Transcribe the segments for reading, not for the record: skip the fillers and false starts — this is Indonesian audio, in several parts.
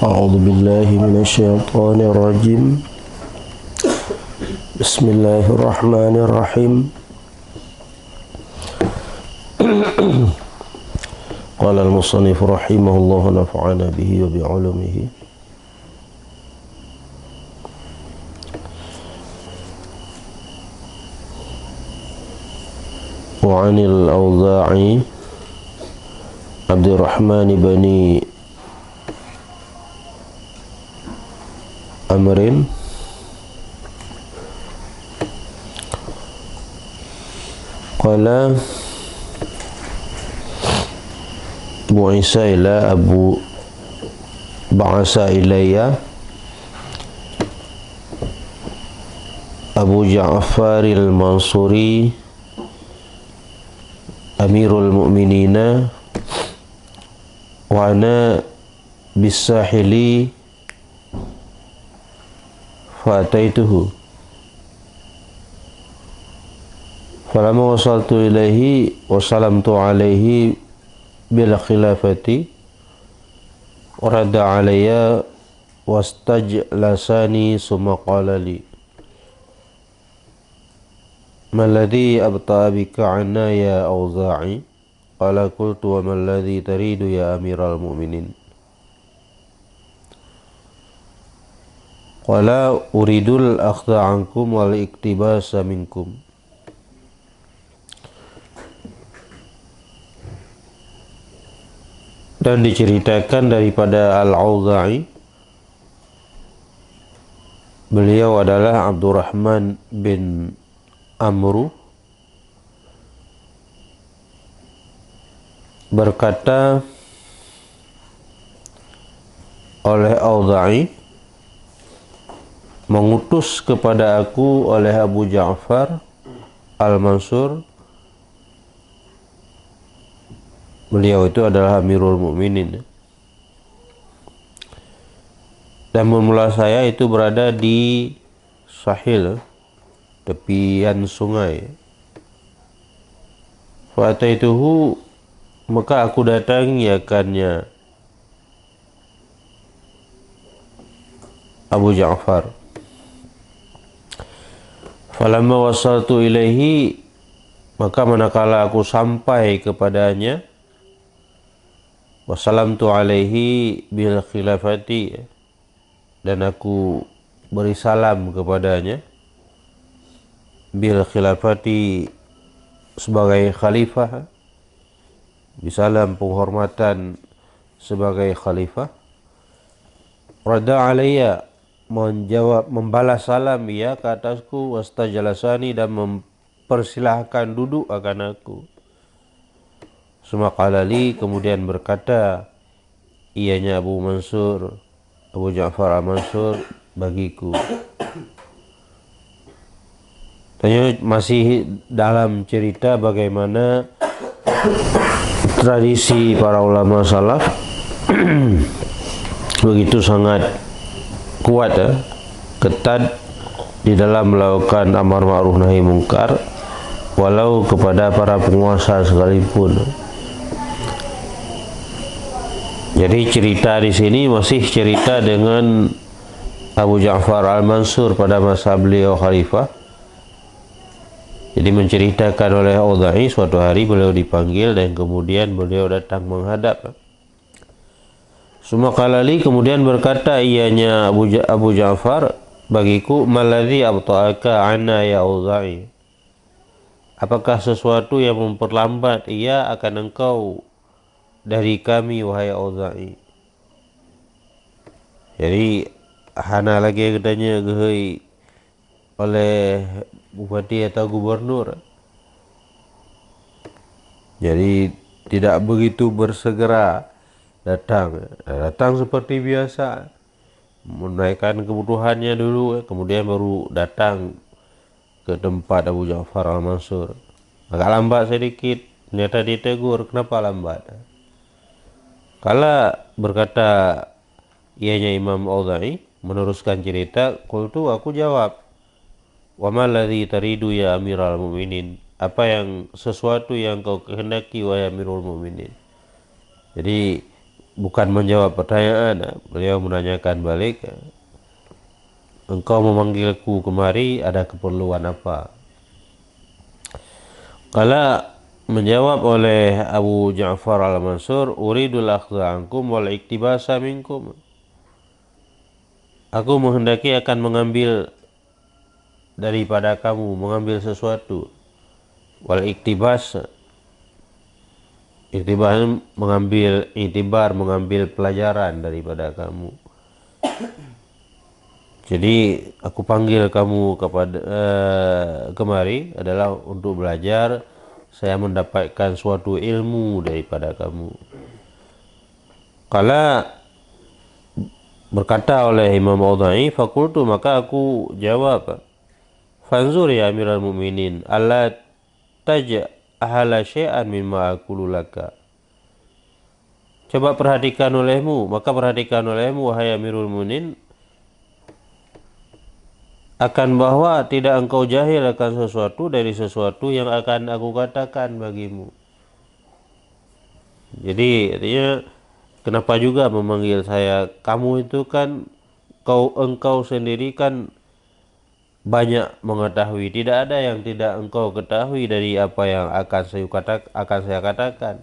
أعوذ بالله من الشيطان الرجيم. بسم الله الرحمن الرحيم. قال المصنف رحمه الله نفعنا به وبعلومه. وعن الأوزاعي عبد الرحمن بن Amrin qala bu'isa ila Abu ba'asa ilayya Abu Ja'far al-Mansuri Amirul Mu'minina wa ana bis-sahili fa'ataituhu falamma wasaltu ilaihi wa salamtu alaihi bil khilafati warada alayya wastajlasani summa qala li maladhi abta'a bika anna ya Auza'i qala qultu wa maladhi taridu ya amiral mu'minin qala uridul akhdha ankum wal iktibasa minkum. Dan diceritakan daripada Al-Auza'i, beliau adalah Abdurrahman bin Amru, berkata oleh Auza'i, mengutus kepada aku oleh Abu Ja'far Al-Mansur, beliau itu adalah Amirul Mukminin, dan mula saya itu berada di sahil, tepian sungai. Fa'ataituhu, maka aku datangi akannya Abu Ja'far. Falamma wasaltu ilaihi, maka manakala aku sampai kepadanya, wasalamtu alaihi bil khilafati, dan aku beri salam kepadanya, bil khilafati, sebagai khalifah, bisalam penghormatan sebagai khalifah. Rada alayya, menjawab, membalas salam ia ke atasku, wastajalasani, dan mempersilahkan duduk akan aku. Sumakalali, kemudian berkata ianya Abu Mansur, Abu Ja'far Al-Mansur, bagiku. Tanya masih dalam cerita bagaimana tradisi para ulama salaf begitu sangat kuat, ketat di dalam melakukan amar ma'ruf nahi mungkar, walau kepada para penguasa sekalipun. Jadi cerita di sini masih cerita dengan Abu Ja'far Al-Mansur pada masa beliau khalifah. Jadi menceritakan oleh Auza'i, suatu hari beliau dipanggil dan kemudian beliau datang menghadap. Sumakalali, kemudian berkata ianya Abu Ja'far bagiku, maladhi abta'aka anna ya Auza'i, apakah sesuatu yang memperlambat ia akan engkau dari kami wahai Auza'i. Jadi hana lagi katanya gehei oleh bupati atau gubernur, jadi tidak begitu bersegera datang seperti biasa, menaikkan kebutuhannya dulu, kemudian baru datang ke tempat Abu Ja'far Al-Mansur. Agak lambat sedikit, ternyata ditegur, kenapa lambat? Kala berkata ianya Imam Auza'i, meneruskan cerita, qultu, aku jawab, wa ma alladhi taridu ya amiral mu'minin, apa yang sesuatu yang kau kehendaki wahai Amirul Mukminin. Jadi bukan menjawab pertanyaan, beliau menanyakan balik, engkau memanggilku kemari ada keperluan apa? Kala menjawab oleh Abu Ja'far al-Mansur, uridul akhdha ankum wal iktibasa minkum. Aku menghendaki akan mengambil daripada kamu, mengambil sesuatu. Wal iktibas, iktibar mengambil pelajaran daripada kamu. Jadi aku panggil kamu kepada kemari adalah untuk belajar, saya mendapatkan suatu ilmu daripada kamu. Kala berkata oleh Imam Auza'i, fakultu, maka aku jawab, fanzur ya Amirul Mukminin, alla taj'ala syai'an mimma aqulu laka. Coba perhatikan olehmu, maka perhatikan olehmu wahai Amirul Mukminin, akan bahwa tidak engkau jahil akan sesuatu dari sesuatu yang akan aku katakan bagimu. Jadi artinya kenapa juga memanggil saya kamu, itu kan engkau sendiri kan banyak mengetahui, tidak ada yang tidak engkau ketahui dari apa yang akan saya katakan.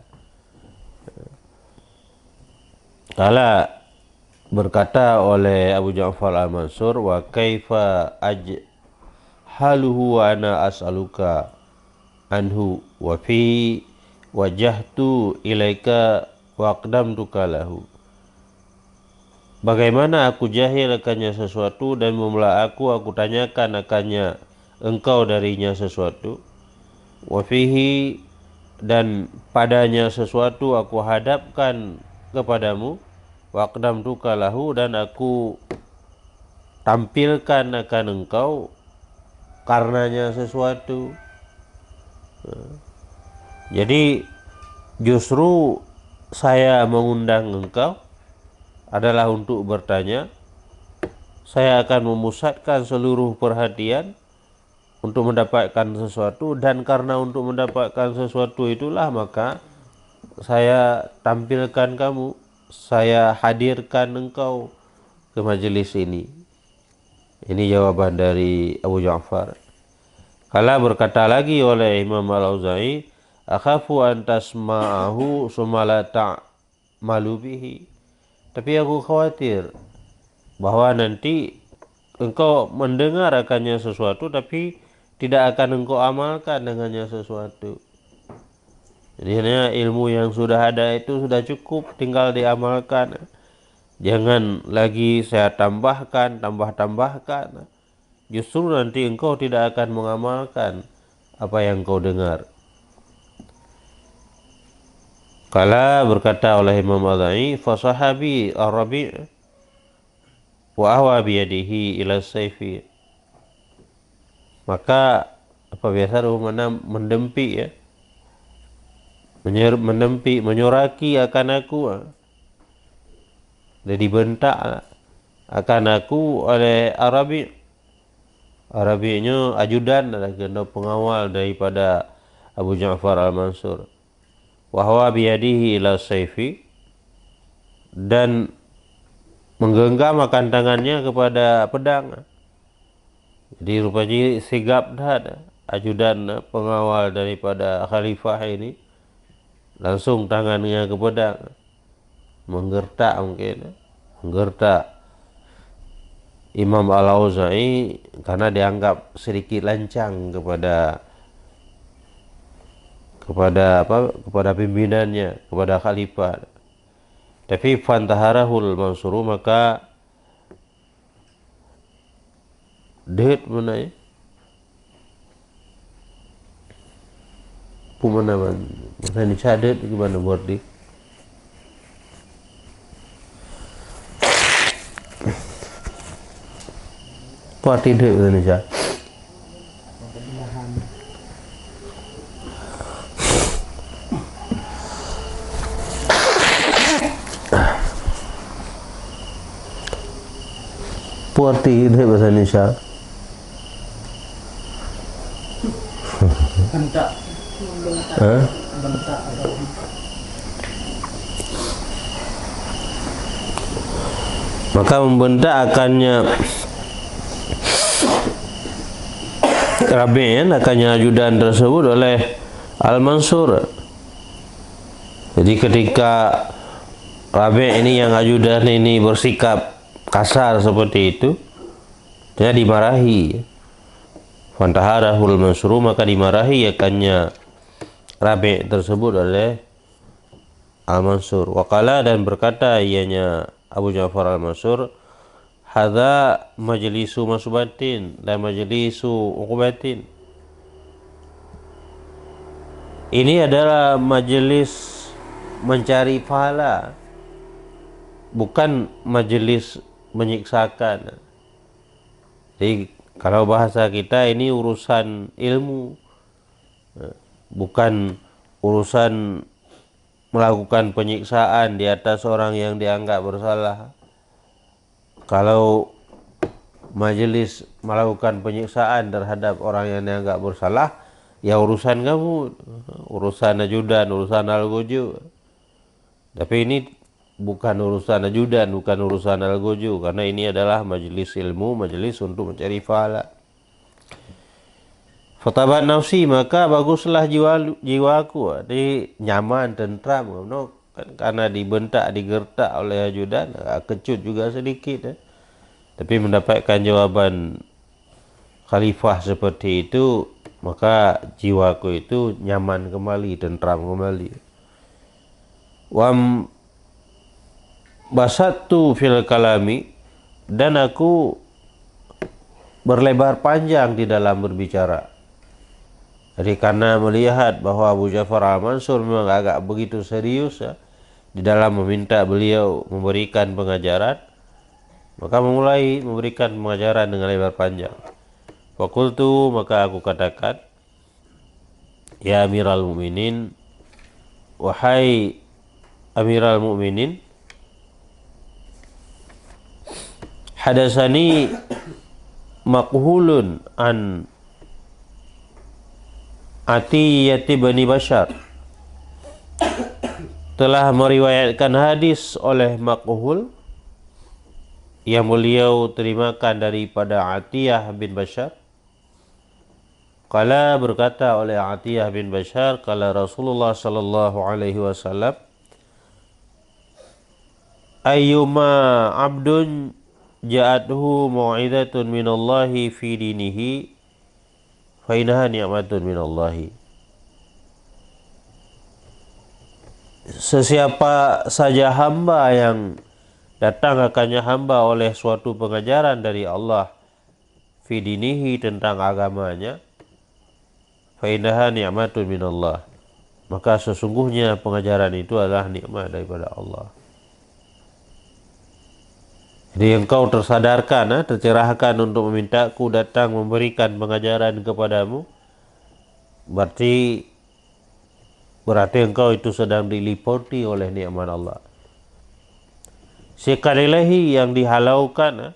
Kala berkata oleh Abu Ja'far al-Mansur, wa kaifa ajhaluhu wa ana as'aluka anhu wa fi wajahtu ilaika wa aqdamtuka lahu. Bagaimana aku jahil akannya sesuatu dan memula aku tanyakan akannya engkau darinya sesuatu. Wa fihi, dan padanya sesuatu aku hadapkan kepadamu. Wa aqdamtuka lahu, dan aku tampilkan akan engkau karenanya sesuatu. Jadi justru saya mengundang engkau adalah untuk bertanya. Saya akan memusatkan seluruh perhatian untuk mendapatkan sesuatu, dan karena untuk mendapatkan sesuatu itulah maka saya tampilkan kamu, saya hadirkan engkau ke majelis ini. Ini jawaban dari Abu Ja'far. Kala berkata lagi oleh Imam Al-Auza'i, akhafu an tasma'ahu summa la ta'malu bihi. Tapi aku khawatir bahwa nanti engkau mendengar akannya sesuatu tapi tidak akan engkau amalkan dengannya sesuatu. Jadi ilmu yang sudah ada itu sudah cukup, tinggal diamalkan. Jangan lagi saya tambahkan. Justru nanti engkau tidak akan mengamalkan apa yang kau dengar. Kala berkata oleh Imam Al-Auza'i, fa sahabi ar-Rabi' wa ahwa biyadihi ila sayfi. Maka apa biasa rumana mendempi ya, menyoraki akan aku, dan dibentak akan aku oleh Arabi. Arabinya ajudan adalah pengawal daripada Abu Ja'far al-Mansur. Wahwa biyadihi ila sayfi, dan menggenggam akan tangannya kepada pedang. Jadi rupanya sigap dah ajudan pengawal daripada khalifah ini, langsung tangannya ke pedang, menggertak Imam Al-Auza'i karena dianggap sedikit lancang kepada pimpinannya, kepada khalifah. Tapi fantaharahul Mansuru, maka deut mana ya, pumana mana ni cadet gimana bordi parti deut Indonesia. Parti deut bahasa Indonesia. Bentak. Hah? Bentak. maka membentak akannya Rabi', akannya ajudan tersebut oleh Al-Mansur. Jadi ketika Rabi' ini yang ajudan ini bersikap kasar seperti itu, dia dimarahi. Fantaharahul Mansur, maka dimarahi akannya Rabi' tersebut oleh Al-Mansur. Waqala, dan berkata ianya Abu Ja'far Al-Mansur, hadza majlisu masubatin dan majlisu uqubatin. Ini adalah majelis mencari pahala, bukan majelis menyiksakan. Jadi kalau bahasa kita ini urusan ilmu, bukan urusan melakukan penyiksaan di atas orang yang dianggap bersalah. Kalau majelis melakukan penyiksaan terhadap orang yang dianggap bersalah, ya urusan kamu, urusan ajudan, urusan algojo. Tapi ini bukan urusan ajudan, bukan urusan algojo, karena ini adalah majelis ilmu, majelis untuk mencari pahala. Fatabat nafsi, maka baguslah jiwaku, jadi nyaman, tentram, karena dibentak, digertak oleh ajudan, kecut juga sedikit, tapi mendapatkan jawaban khalifah seperti itu, maka jiwaku itu nyaman kembali, tentram kembali. Wam basattu fil kalami, dan aku berlebar panjang di dalam berbicara. Jadi karena melihat bahwa Abu Ja'far Al-Mansur memang agak begitu serius di dalam meminta beliau memberikan pengajaran, maka memulai memberikan pengajaran dengan lebar panjang. Fakultu, maka aku katakan, ya Amiral Mu'minin, wahai Amiral Mu'minin, hadasani maqhulun an Atiyati Bani Bashar, telah meriwayatkan hadis oleh Maqhul yang beliau terimakan daripada Atiyah bin Bashar. Kala, berkata oleh Atiyah bin Bashar, kala Rasulullah sallallahu alaihi wasallam, ayyuma abdun ja'atuhu mau'izatun minallahi fi dinihi fa innaha ni'matun minallahi. Sesiapa saja hamba yang datang akannya hamba oleh suatu pengajaran dari Allah fi dinihi, tentang agamanya, fa innaha ni'matun minallah, maka sesungguhnya pengajaran itu adalah nikmat daripada Allah. Jadi engkau tersadarkan, tercerahkan untuk memintaku datang memberikan pengajaran kepadamu, berarti engkau itu sedang diliputi oleh nikmat Allah. Sekali lagi yang dihalaukan,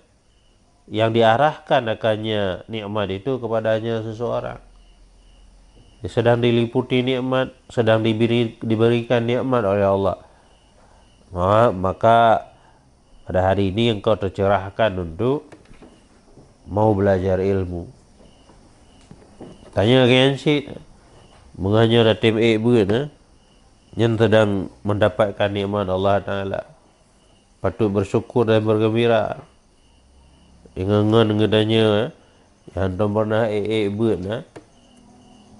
yang diarahkan akannya nikmat itu kepadanya seseorang. Dia sedang diliputi nikmat, sedang diberikan nikmat oleh Allah. Maka pada hari ini engkau tercerahkan untuk mau belajar ilmu. Tanya ke si mengajar tim bukan, yang sedang mendapatkan nikmat Allah Ta'ala, patut bersyukur dan bergembira. Ingat ngedanya yang pernah bukan,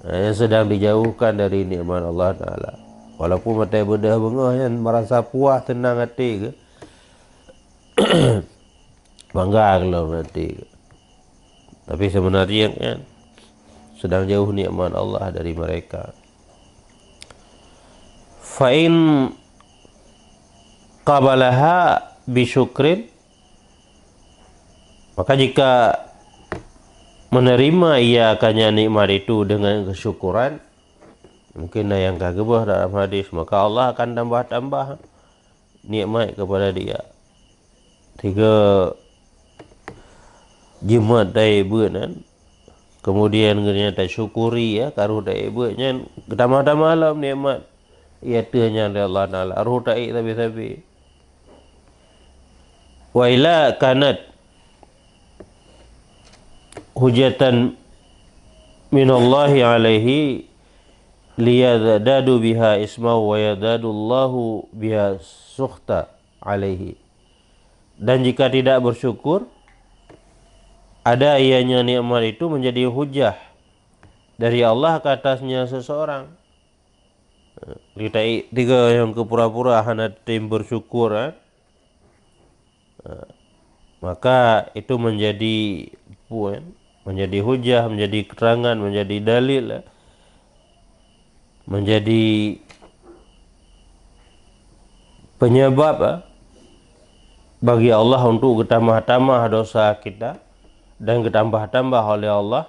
yang sedang dijauhkan dari nikmat Allah Ta'ala. Walaupun mata bedah bengah yang merasa puas, tenang hati ke, bangga kalau nanti, tapi sebenarnya kan sedang jauh nikmat Allah dari mereka. Fa'in qabalaha bisyukrin, maka jika menerima ia akannya nikmat itu dengan kesyukuran, mungkin yang kagebah dalam hadis, maka Allah akan tambah-tambah nikmat kepada dia. 3 jimat dai buanan, kemudian ternyata syukuri karuh dai buatnya ketama-tama malam nikmat ia tanya oleh Allah Taala, aruh dai tapi wa ila kanat hujatan minallahi alaihi liyadadu biha ismahu wa yadadu Allahu biha sukhta alaihi. Dan jika tidak bersyukur, ada ianya nikmat itu menjadi hujah dari Allah ke atasnya seseorang. Kita tiga yang kepura-pura hana tim bersyukur, maka itu menjadi menjadi hujah, menjadi keterangan, menjadi dalil, menjadi penyebab bagi Allah untuk bertambah-tambah dosa kita dan bertambah-tambah oleh Allah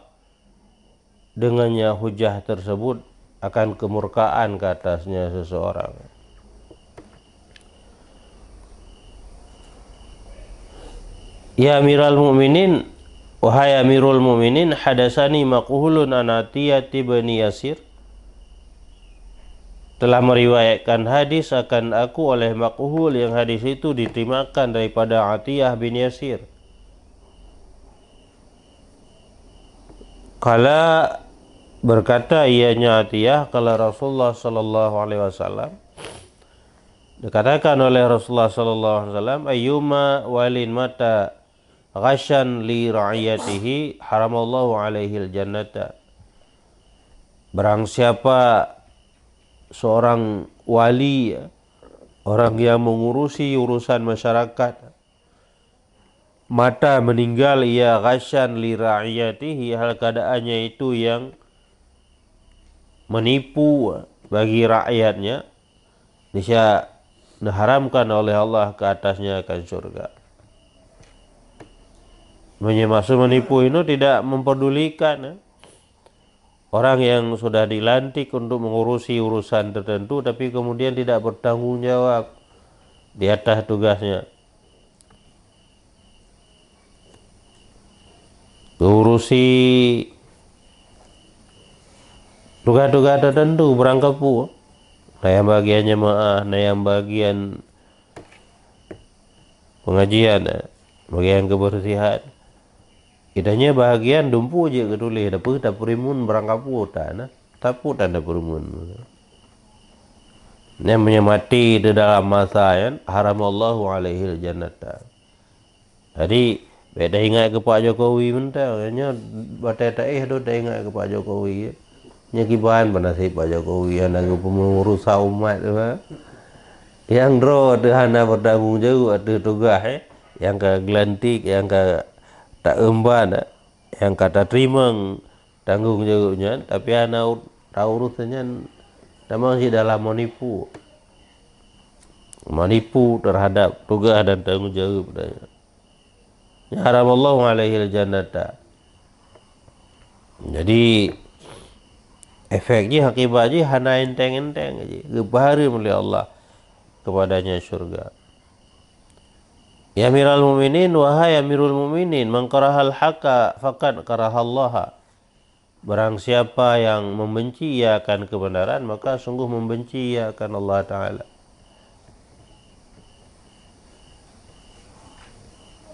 dengannya hujah tersebut akan kemurkaan ke atasnya seseorang. Ya Amirul Mukminin, wahai Amirul Mukminin, hadasani maqhulun an Atiyati bani Yasir, telah meriwayatkan hadis akan aku oleh Maqhul, yang hadis itu diterimakan daripada Atiyah bin Yasir. Kala berkata ianya Atiyah, kala Rasulullah sallallahu alaihi wasallam, dikatakan oleh Rasulullah sallallahu alaihi wasallam, ayyuma walin mata ghasyan li ra'iyatihi haramallahu alaihi jannata. Barang siapa seorang wali, orang yang mengurusi urusan masyarakat, mata meninggal ia ghasyan li ra'iyatihi, hal keadaannya itu yang menipu bagi rakyatnya, niscaya diharamkan oleh Allah ke atasnya akan surga. Maksud menipu itu tidak memperdulikan orang yang sudah dilantik untuk mengurusi urusan tertentu tapi kemudian tidak bertanggung jawab di atas tugasnya. Mengurusi tugas-tugas tertentu berangkapu. Nah yang bagian jemaah, nah yang bagian pengajian, bagian kebersihan. Kitanya bahagian dumpu je ketulih dapat tak perimun berangkapu tak tapu tanda perimun. Namanya mati di dalam masa yang haramallahu alaihi jannata. Jadi beda ingat ke Pak Jokowi mentah, hanya batai tu dah ingat ke Pak Jokowi. Nya kibahan penasih Pak Jokowi yang lagu pengurus umat tu. Yang dro tu hana bertanggung jawab tu tugas yang ke gelantik, yang ke tak emban, yang kata terima tanggung jawabnya, tapi anak tahu urusannya memang si dalam menipu terhadap tugas dan tanggung jawab padanya. Ya haramallahu alaihi jannata. Jadi efeknya akibatnya hana enteng-enteng aja, gebari oleh Allah kepadanya surga. Ya Amirul Mukminin, wahai Amirul Mukminin, man karahal haqa faqad karahallaha. Barang siapa yang membenci ia akan kebenaran, maka sungguh membenci ia akan Allah Ta'ala.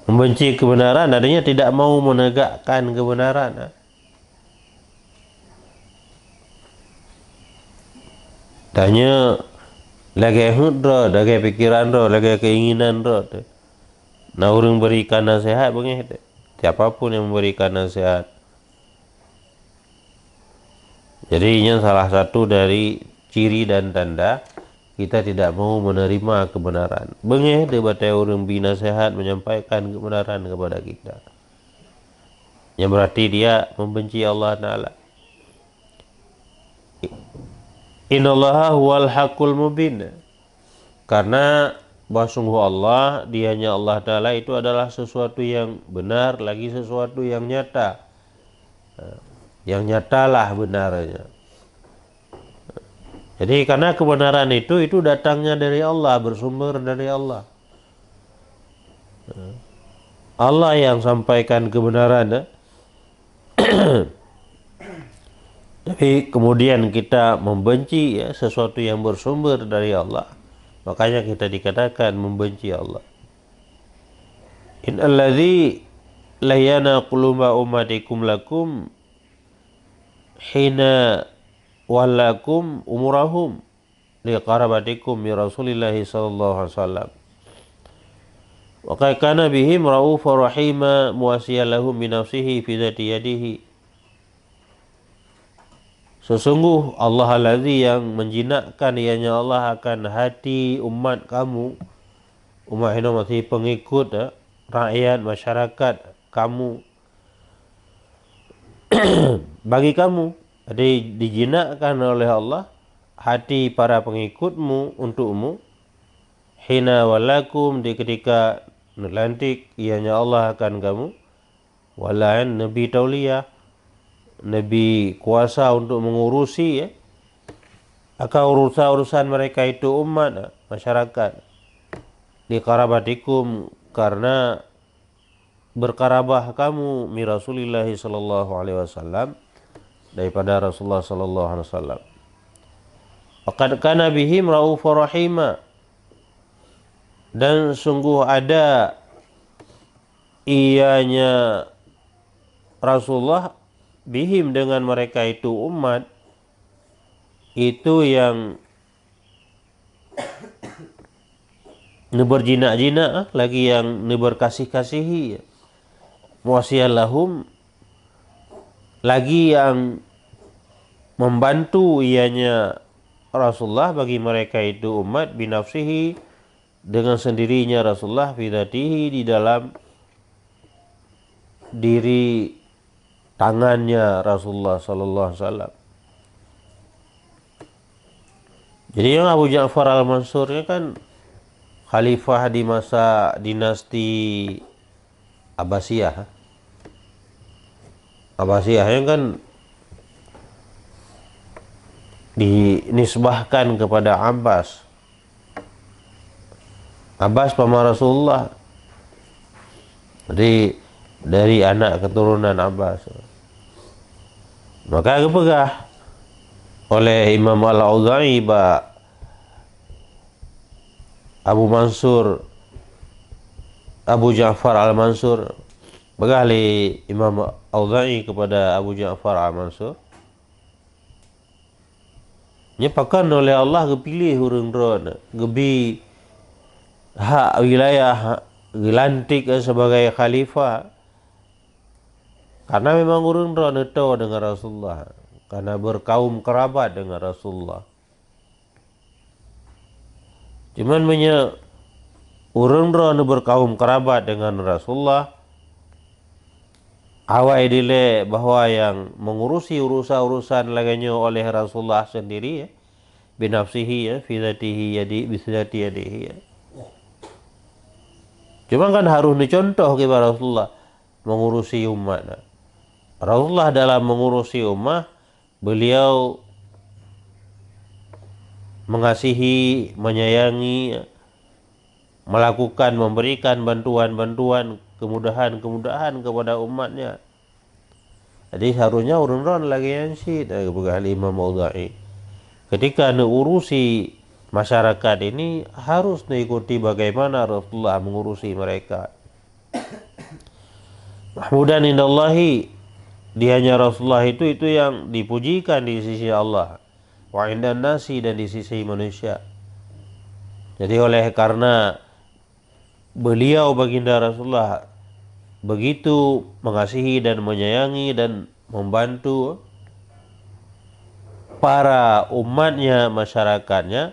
Membenci kebenaran adanya tidak mau menegakkan kebenaran. Tanya lagi hudra, lagi pikiran ro, lagi keinginan ro. Nah orang berikan nasihat begini, siapapun yang memberikan nasihat. Jadi ini salah satu dari ciri dan tanda kita tidak mau menerima kebenaran. Begini debatnya orang binasihat menyampaikan kebenaran kepada kita. Yang berarti dia membenci Allah Ta'ala. Innallaha huwal haqqul mubin. Karena bahwa sungguh Allah, dianya Allah Ta'ala itu adalah sesuatu yang benar, lagi sesuatu yang nyata. Yang nyatalah benarnya. Jadi karena kebenaran itu datangnya dari Allah, bersumber dari Allah. Allah yang sampaikan kebenaran. Tapi kemudian kita membenci sesuatu yang bersumber dari Allah. Makanya kita dikatakan membenci Allah. In alladhi layana quluba ummatikum lakum hina walakum umurahum liqarabatikum bi Rasulillahi sallallahu alaihi wasallam. Wa kana bihim raufur rahima muwasiyan lahum bi nafsihi fi dzati yadihi. Sesungguh Allah alladzi yang menjinakkan ianya Allah akan hati umat kamu, umat ini masih pengikut rakyat masyarakat kamu, bagi kamu. Jadi dijinakkan oleh Allah hati para pengikutmu untukmu, hina walakum, di ketika nanti ianya Allah akan kamu, walain Nabi tauliyah, Nabi kuasa untuk mengurusi akan urusan mereka itu umat masyarakat, di karabatikum, karena berkarabah kamu mi Rasulillah sallallahu alaihi wasallam, daripada Rasulullah sallallahu alaihi wasallam. Faqad kana bihim raufur rahima, dan sungguh ada ianya Rasulullah bihim, dengan mereka itu umat itu yang berjinak-jinak, lagi yang berkasih-kasihi, muwasiyan lahum, lagi yang membantu ianya Rasulullah bagi mereka itu umat, binafsihi, dengan sendirinya Rasulullah, fidatihi, di dalam diri tangannya Rasulullah sallallahu alaihi wasallam. Jadi yang Abu Ja'far al-Mansur ini kan khalifah di masa dinasti Abbasiyah. Abbasiyah yang kan dinisbahkan kepada Abbas. Abbas paman Rasulullah. Jadi dari anak keturunan Abbas. Maka kepegah oleh Imam Al-Auza'i Abu Mansur, Abu Ja'far al-Mansur, begali Imam Auza'i kepada Abu Ja'far al-Mansur, nyepakan oleh Allah kepilih hurung dron, gebi hak wilayah dilantik sebagai khalifah, karena memang hurung dron itu dengan Rasulullah, karena berkaum kerabat dengan Rasulullah. Cuman urang dron berkaum kerabat dengan Rasulullah, awai dile bahwa yang mengurusi urusan laganya oleh Rasulullah sendiri, binafsihi, fi dzatihi yadi, bi dzati yadihi. Cuma kan harus dicontoh kepada Rasulullah mengurusi umat. Rasulullah dalam mengurusi umat, beliau mengasihi, menyayangi, melakukan, memberikan bantuan-bantuan, kemudahan-kemudahan kepada umatnya. Jadi harusnya urun-urun lagi yang sih dari Imam Auza'i. Ketika urusi masyarakat ini harus diikuti bagaimana Rasulullah mengurusi mereka. Mahmudan indallahi, dianya Rasulullah itu yang dipujikan di sisi Allah, wa indan nasi, dan di sisi manusia. Jadi oleh karena beliau baginda Rasulullah begitu mengasihi dan menyayangi dan membantu para umatnya, masyarakatnya,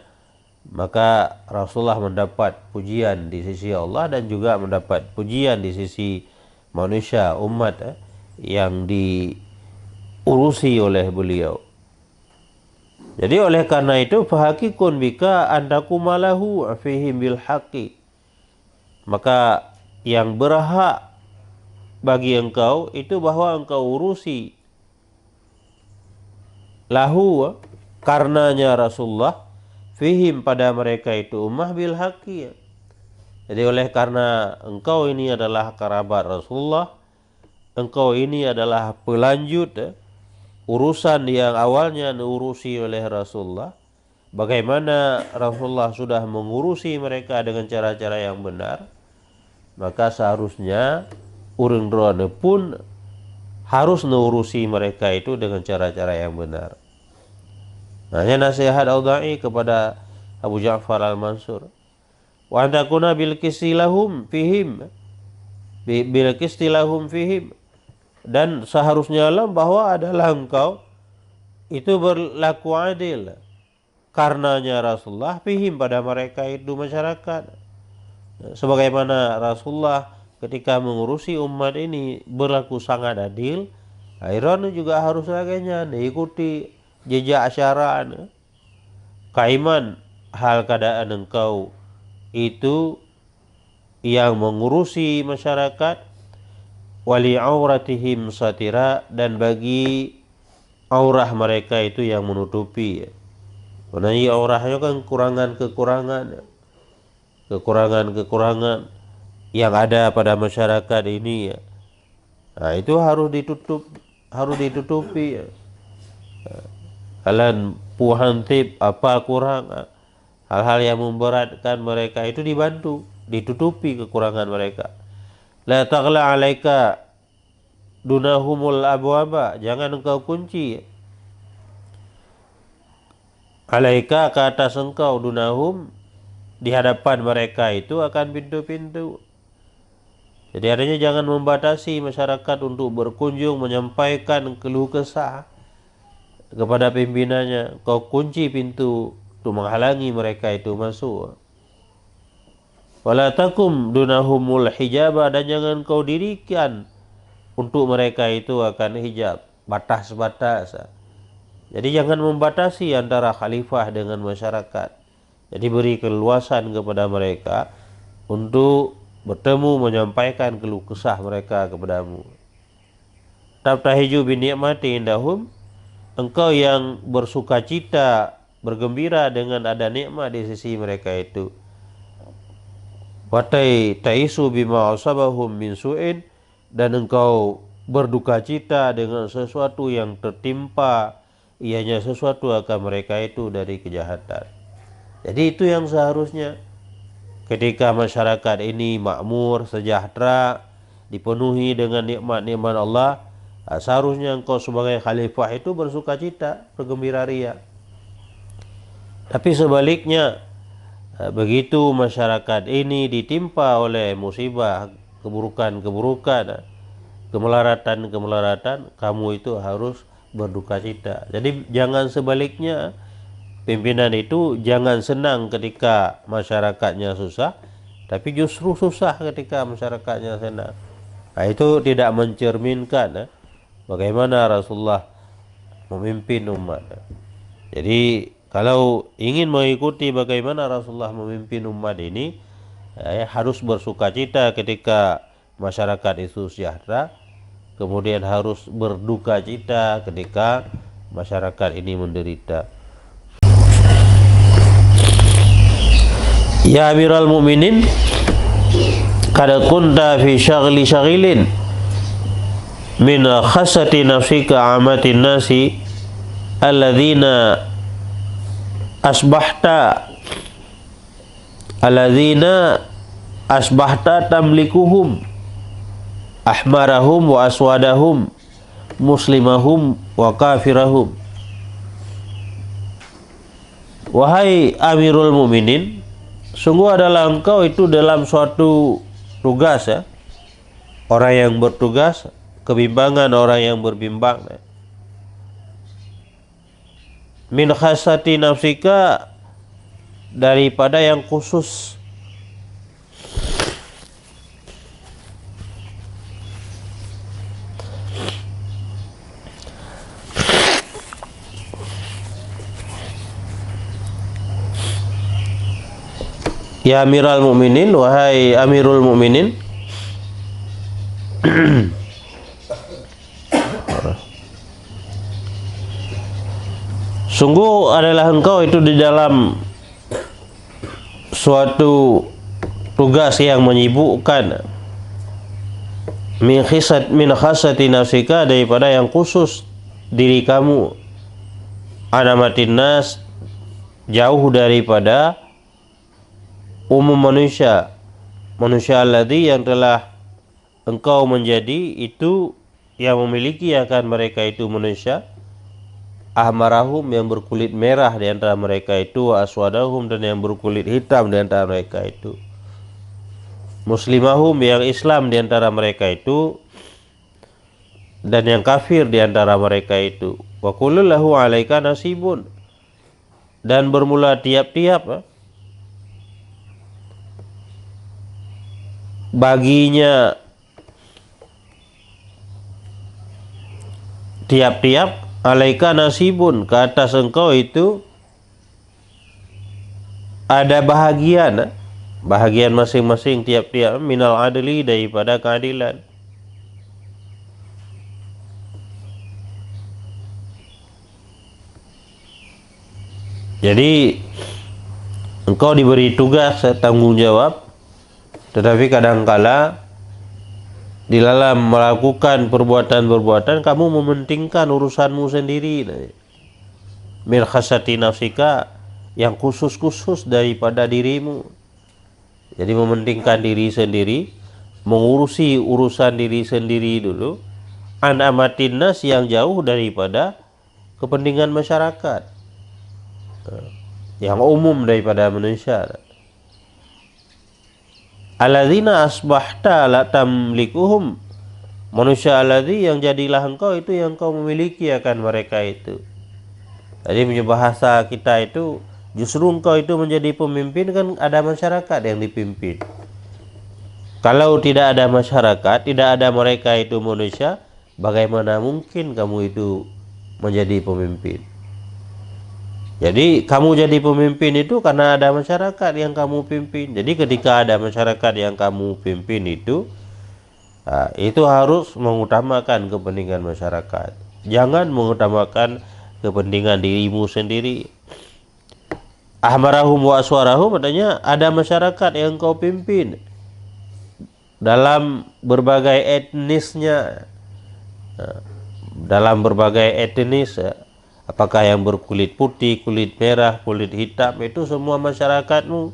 maka Rasulullah mendapat pujian di sisi Allah dan juga mendapat pujian di sisi manusia, umat yang diurusi oleh beliau. Jadi oleh karena itu fahakikun bika andakumalahu fihim bil haqqi, maka yang berhak bagi engkau itu bahwa engkau urusi lahu, karenanya Rasulullah, fihim, pada mereka itu ummah, bil haqqi. Jadi oleh karena engkau ini adalah kerabat Rasulullah, engkau ini adalah pelanjut urusan yang awalnya diurusi oleh Rasulullah, bagaimana Rasulullah sudah mengurusi mereka dengan cara-cara yang benar, maka seharusnya urang rohana pun harus ngurusi mereka itu dengan cara-cara yang benar. Hanya nasihat Auza'i kepada Abu Ja'far Al-Mansur, wa antakuna bil kistilahum fihim, dan seharusnya lah bahwa adalah engkau itu berlaku adil karenanya Rasulullah fihim pada mereka itu masyarakat. Sebagaimana Rasulullah ketika mengurusi umat ini berlaku sangat adil, akhirnya juga harus laganya diikuti jejak asyaraan kaiman hal keadaan engkau itu yang mengurusi masyarakat, wali auratihim satira, dan bagi aurah mereka itu yang menutupi. Karena aurahnya kan kekurangan yang ada pada masyarakat ini ya. Nah, itu harus ditutupi ya. Kalian puhantip apa kurang, hal-hal yang memberatkan mereka itu dibantu, ditutupi kekurangan mereka. La taghla alaika dunahumul abwaba, jangan engkau kunci alaika ke atas engkau dunahum, di hadapan mereka itu akan pintu-pintu. Jadi adanya jangan membatasi masyarakat untuk berkunjung menyampaikan keluh kesah kepada pimpinannya. Kau kunci pintu untuk menghalangi mereka itu masuk. Wala takum dunahumul hijaba, dan jangan kau dirikan untuk mereka itu akan hijab, batas-batas. Jadi jangan membatasi antara khalifah dengan masyarakat. Jadi beri keluasan kepada mereka untuk bertemu menyampaikan keluh kesah mereka kepadamu. Tabtahiju bi ni'mati indahum, engkau yang bersuka cita, bergembira dengan ada nikmat di sisi mereka itu. Watai taisu bima asabahum min su'in, dan engkau berduka cita dengan sesuatu yang tertimpa ianya sesuatu akan mereka itu dari kejahatan. Jadi itu yang seharusnya ketika masyarakat ini makmur, sejahtera, dipenuhi dengan nikmat-nikmat Allah, seharusnya engkau sebagai khalifah itu bersuka cita, bergembira ria. Tapi sebaliknya, begitu masyarakat ini ditimpa oleh musibah, keburukan-keburukan, kemelaratan-kemelaratan, kamu itu harus berduka cita. Jadi jangan sebaliknya, pimpinan itu jangan senang ketika masyarakatnya susah, tapi justru susah ketika masyarakatnya senang. Nah, itu tidak mencerminkan bagaimana Rasulullah memimpin umat. Jadi kalau ingin mengikuti bagaimana Rasulullah memimpin umat ini, harus bersuka cita ketika masyarakat itu sejahtera, kemudian harus berduka cita ketika masyarakat ini menderita. Ya Amirul Mukminin, qad kunta fi syaghilin min khassati nafsika amatin nasi alladzina asbahta tamlikuhum ahmarahum wa aswadahum muslimahum wa kafirahum. Wahai Amirul Mukminin, sungguh adalah engkau itu dalam suatu tugas ya. Orang yang bertugas, kebimbangan orang yang berbimbang. Min khasati nafsika, daripada yang khusus. Ya Amirul Mukminin, wahai Amirul Mukminin, sungguh adalah engkau itu di dalam suatu tugas yang menyibukkan, min khasati nafsika, daripada yang khusus diri kamu, anamatin nas, jauh daripada umum manusia, manusia alladzi yang telah engkau menjadi itu yang memiliki akan mereka itu manusia ahmarahum yang berkulit merah di antara mereka itu, aswadahum dan yang berkulit hitam di antara mereka itu, muslimahum yang Islam di antara mereka itu, dan yang kafir di antara mereka itu. Wa kullu lahu 'alaika nasibun, dan bermula tiap-tiap baginya tiap-tiap alaika nasibun, ke atas engkau itu ada bahagian, bahagian masing-masing tiap-tiap, minal adli, daripada keadilan. Jadi engkau diberi tugas, tanggung jawab, tetapi kadangkala di dalam melakukan perbuatan-perbuatan kamu mementingkan urusanmu sendiri, min khasati nafsika, yang khusus-khusus daripada dirimu. Jadi mementingkan diri sendiri, mengurusi urusan diri sendiri dulu, an amatin nas, yang jauh daripada kepentingan masyarakat, yang umum daripada manusia. Alladzina asbahta la tamlikuhum, manusia alladzi yang jadilah engkau itu yang kau memiliki akan mereka itu. Jadi punya bahasa kita itu, justru engkau itu menjadi pemimpin kan ada masyarakat yang dipimpin. Kalau tidak ada masyarakat, tidak ada mereka itu manusia, bagaimana mungkin kamu itu menjadi pemimpin? Jadi kamu jadi pemimpin itu karena ada masyarakat yang kamu pimpin. Jadi ketika ada masyarakat yang kamu pimpin itu harus mengutamakan kepentingan masyarakat. Jangan mengutamakan kepentingan dirimu sendiri. Ahmarahum wa aswarahum, artinya ada masyarakat yang kau pimpin dalam berbagai etnisnya, dalam berbagai etnis. Apakah yang berkulit putih, kulit merah, kulit hitam, itu semua masyarakatmu.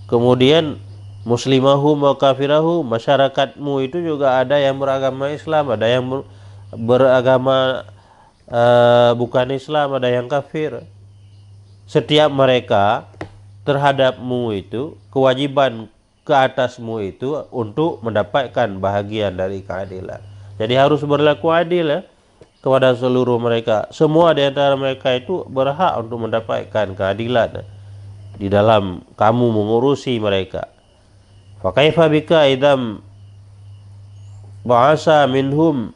Kemudian muslimahum wa kafirahum, masyarakatmu itu juga ada yang beragama Islam, ada yang beragama bukan Islam, ada yang kafir. Setiap mereka terhadapmu itu, kewajiban ke atasmu itu untuk mendapatkan bahagian dari keadilan. Jadi harus berlaku adil kepada seluruh mereka. Semua di antara mereka itu berhak untuk mendapatkan keadilan di dalam kamu mengurusi mereka. Fa kaifa bika idam ba'asa minhum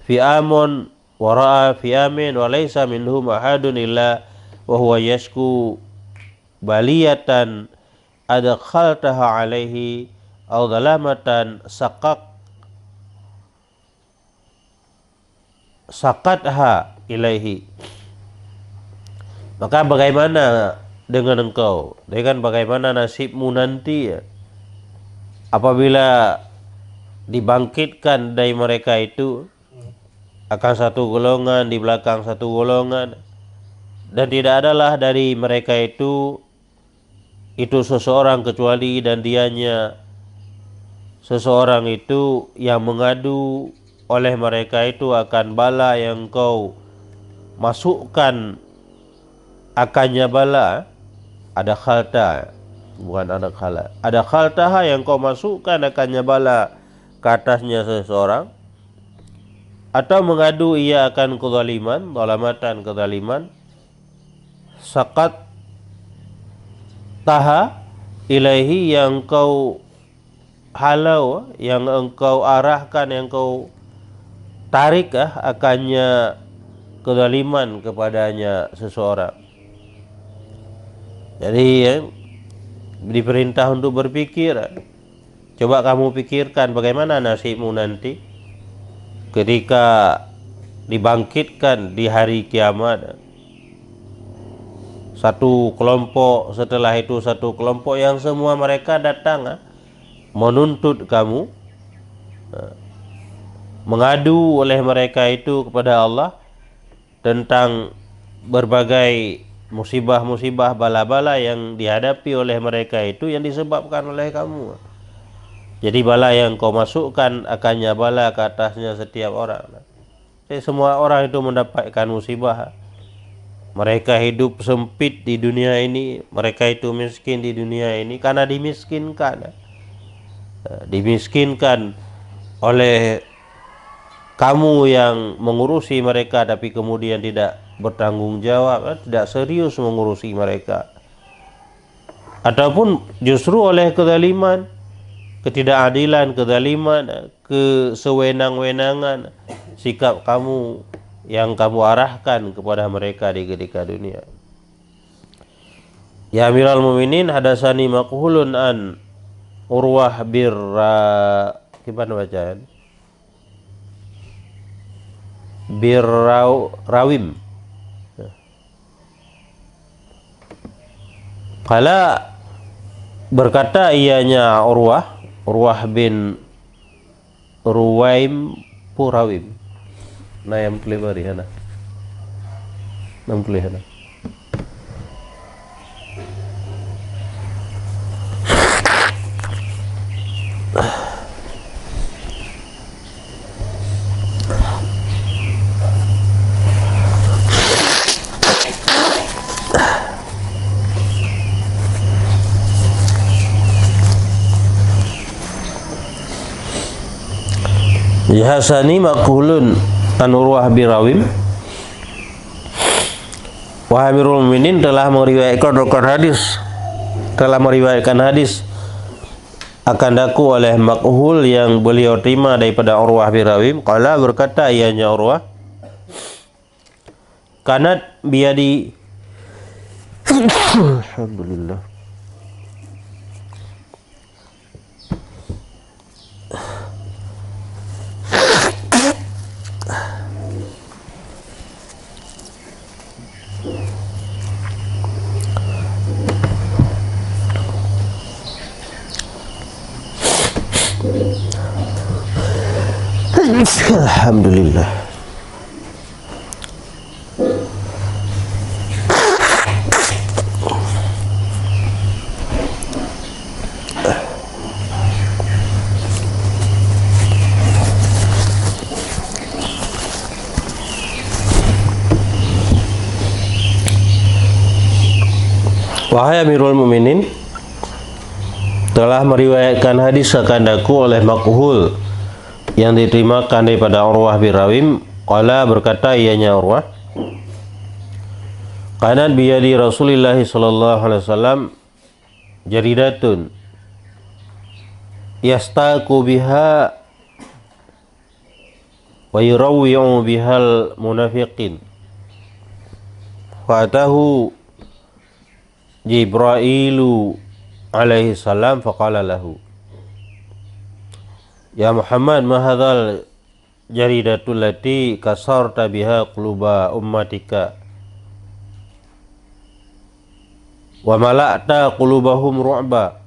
fi amon wa ra'a fi amin wa laysa minhum ahadun illa wa huwa yashku baliyatan adkhaltaha alaihi aw dhalamatan sakatha ilaihi. Maka bagaimana dengan engkau, dengan bagaimana nasibmu nanti apabila dibangkitkan dari mereka itu akan satu golongan di belakang satu golongan, dan tidak adalah dari mereka itu seseorang kecuali dan dianya seseorang itu yang mengadu oleh mereka itu akan bala yang kau masukkan akannya bala, ada khalta, bukan ada khala, ada khaltaha yang kau masukkan akannya bala ke atasnya seseorang, atau mengadu ia akan kezaliman, zalamatan kezaliman, sakat taha ilaihi, yang kau halau, yang engkau arahkan, yang kau tarik akannya kezaliman kepadanya seseorang. Jadi diperintah untuk berpikir. Coba kamu pikirkan bagaimana nasibmu nanti ketika dibangkitkan di hari kiamat. Satu kelompok, setelah itu satu kelompok yang semua mereka datang menuntut kamu, mengadu oleh mereka itu kepada Allah tentang berbagai musibah-musibah, bala-bala yang dihadapi oleh mereka itu yang disebabkan oleh kamu. Jadi bala yang kau masukkan akannya bala ke atasnya setiap orang. Jadi semua orang itu mendapatkan musibah. Mereka hidup sempit di dunia ini, mereka itu miskin di dunia ini karena dimiskinkan. Dimiskinkan oleh kamu yang mengurusi mereka tapi kemudian tidak bertanggung jawab, tidak serius mengurusi mereka. Ataupun justru oleh kezaliman, ketidakadilan, kezaliman, kesewenang-wenangan sikap kamu yang kamu arahkan kepada mereka di ketika dunia. Ya Amiral Mukminin, hadasani makhulun an Urwah gimana bacaan? Rawim. Kala berkata ianya Urwah bin Ruwaim Purawim. Nah yang pelibari hana. Nam pelihana. Hasani makulun an Urwah bin Rawim. Wahai Amirul Mukminin telah meriwayatkan hadis akan daku oleh makhul yang beliau terima daripada Urwah bin Rawim. Qala berkata ianya Urwah, kanat biadi alhamdulillah. Alhamdulillah. Wahai Amirul Mukminin, telah meriwayatkan hadis akan daku oleh makhul yang diterimakan daripada Urwah bin Rawim. Qala berkata ianya Urwah, kanat biyadi Rasulullah sallallahu alaihi wasallam jaridatun yastaqu biha wa yurawwi'u bihal munafiqin fatahu Jibrailu alaihi salam faqala lahu, ya Muhammad, ma hadzal jaridatul lati kasarta biha quluba ummatika wa mala'ta qulubahum ru'ba.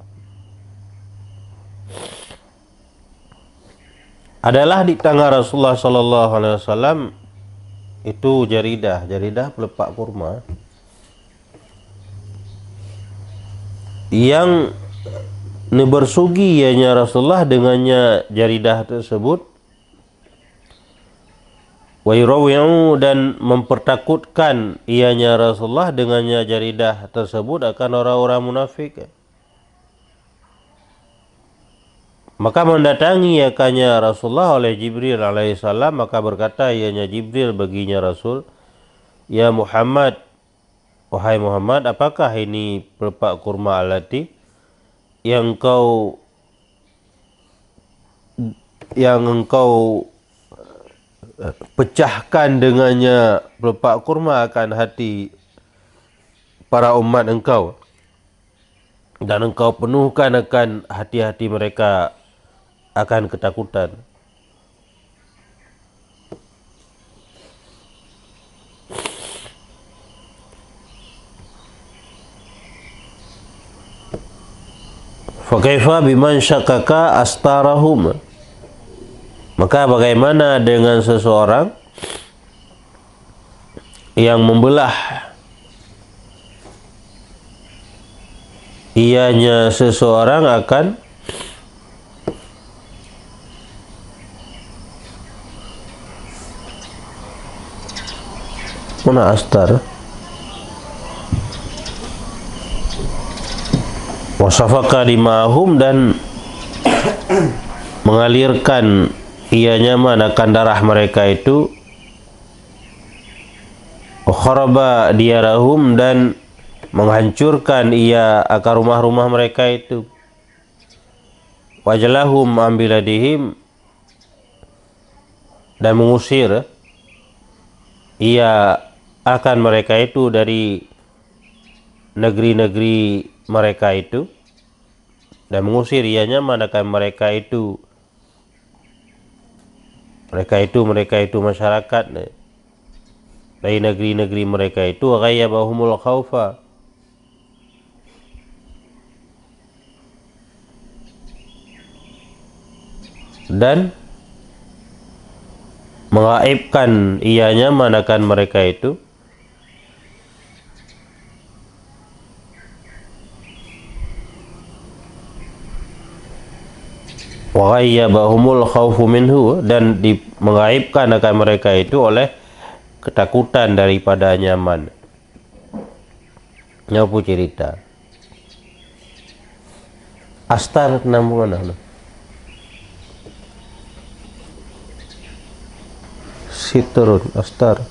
Adalah di tangan Rasulullah sallallahu alaihi wasallam itu jaridah pelepak kurma yang bersugi ianya Rasulullah dengannya jaridah tersebut, wa yurawi'u dan mempertakutkan ianya Rasulullah dengannya jaridah tersebut akan orang-orang munafik. Maka mendatangi akannya Rasulullah oleh Jibril alaihissalam, maka berkata ianya Jibril baginya Rasul, ya Muhammad, wahai Muhammad, apakah ini pelepak kurma alati yang engkau pecahkan dengannya pelepak kurma akan hati para umat engkau, dan engkau penuhkan akan hati-hati mereka akan ketakutan. Fakaifa biman syakaka astarahum, maka bagaimana dengan seseorang yang membelah ianya seseorang akan Mana astar? Wasafaka dimahum, dan mengalirkan ianya akan darah mereka itu. Kharaba diyarahum, dan menghancurkan ia akan rumah-rumah mereka itu. Wajalahum ambiladihim, dan mengusir ia akan mereka itu dari negeri-negeri mereka itu, dan mengusir ianya akan mereka itu masyarakat dari negeri-negeri mereka itu. Ghayyabahumul khaufa, dan menggaibkan ianya manakan mereka itu. Wa ghayyabahumul khaufu minhu, dan menggaibkan akan mereka itu oleh ketakutan daripada nyaman. Nyapu cerita astar namun mana siturun astar.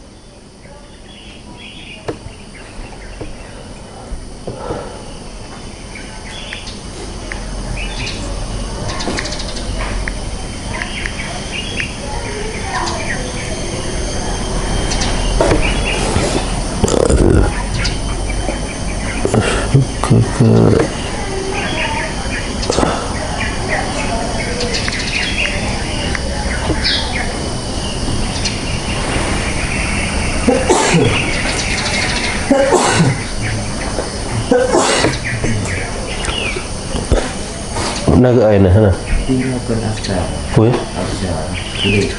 Naga aina sana. Tinggal ke asar. Kuy. Asar. Kulit.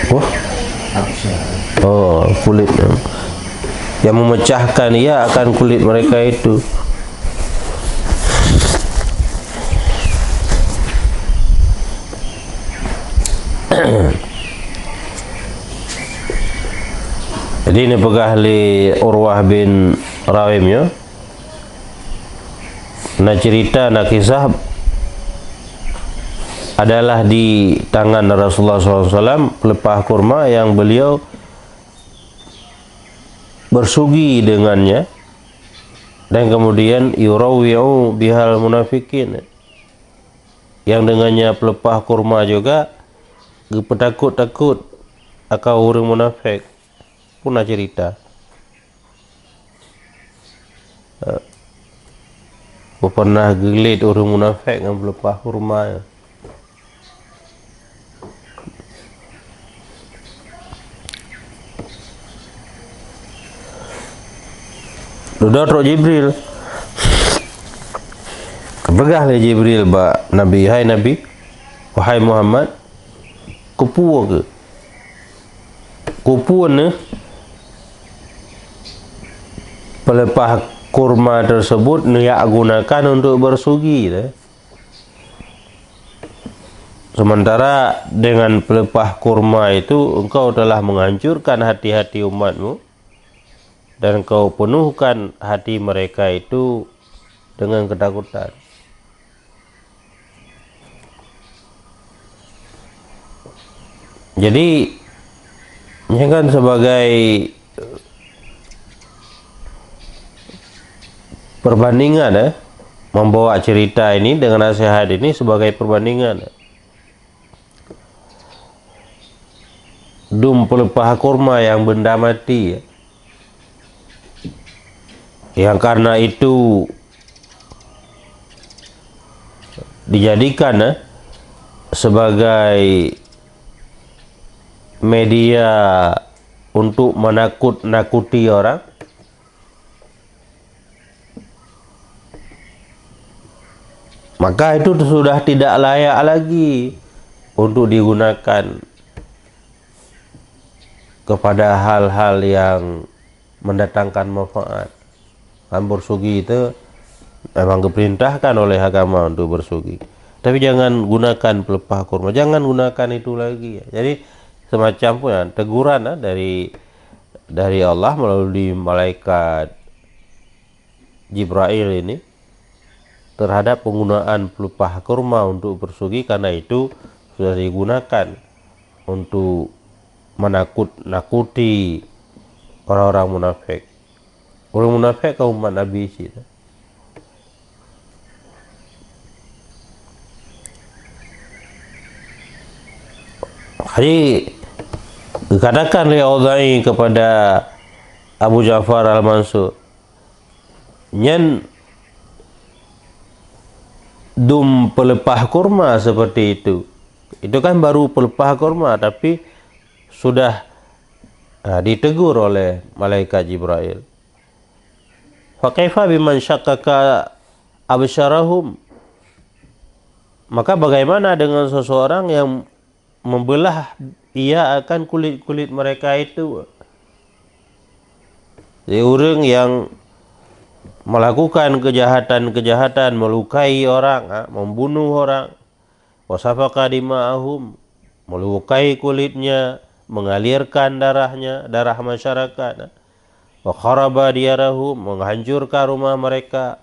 Wah. Asar. Oh, kulit yang memecahkan ia akan kulit mereka itu. Jadi ini pegah li Urwah bin Rawim ya. Nah cerita, nah kisah adalah di tangan Rasulullah SAW pelepah kurma yang beliau bersugi dengannya, dan kemudian yurawi'u bihal munafikin, yang dengannya pelepah kurma juga petakut-takut akan orang munafik. Punah cerita pernah gelit orang munafik dengan pelepah kurma. Sudah roh Jibril, kepegah le Jibril ba Nabi, hai Nabi, wahai Muhammad, kupu ke? Kupu ne pelepah kurma tersebut niat gunakan untuk bersugi. Sementara dengan pelepah kurma itu engkau telah menghancurkan hati-hati umatmu, dan kau penuhkan hati mereka itu dengan ketakutan. Jadi ini kan sebagai perbandingan membawa cerita ini dengan nasihat ini sebagai perbandingan. Dum pelepah kurma yang benda mati, yang karena itu dijadikan sebagai media untuk menakut-nakuti orang, maka itu sudah tidak layak lagi untuk digunakan kepada hal-hal yang mendatangkan manfaat. Kan bersugi itu memang diperintahkan oleh agama untuk bersugi, tapi jangan gunakan pelepah kurma, jangan gunakan itu lagi. Jadi semacam teguran dari dari Allah melalui malaikat Jibril ini terhadap penggunaan pelepah kurma untuk bersugi, karena itu sudah digunakan untuk menakut-nakuti orang-orang munafik. Orang munafik kaum umat Nabi sih. Jadi dikatakan oleh Auza'i kepada Abu Ja'far Al-Mansur, nyen dum pelepah kurma seperti itu kan baru pelepah kurma, tapi sudah ditegur oleh malaikat Jibril. Fa kaifa biman syaqqaka absyarahum, maka bagaimana dengan seseorang yang membelah ia akan kulit-kulit mereka itu. Jadi orang yang melakukan kejahatan-kejahatan, melukai orang, membunuh orang, wasafaka dima'ahum, melukai kulitnya, mengalirkan darahnya, darah masyarakat, wa kharaba diyarahum, menghancurkan rumah mereka,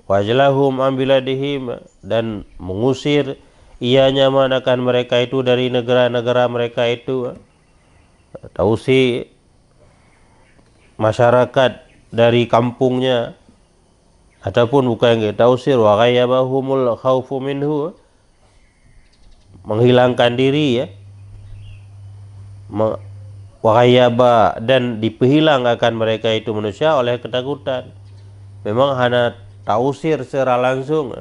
wajlahum ambiladihim, dan mengusir ia nyamanakan mereka itu dari negara-negara mereka itu, tausi masyarakat dari kampungnya, ataupun bukan yang tausir, wa ghayyabahumul khaufu minhu, menghilangkan diri, ya, wa ghayyaba, dan dihilang akan mereka itu manusia oleh ketakutan. Memang hanya tausir secara langsung,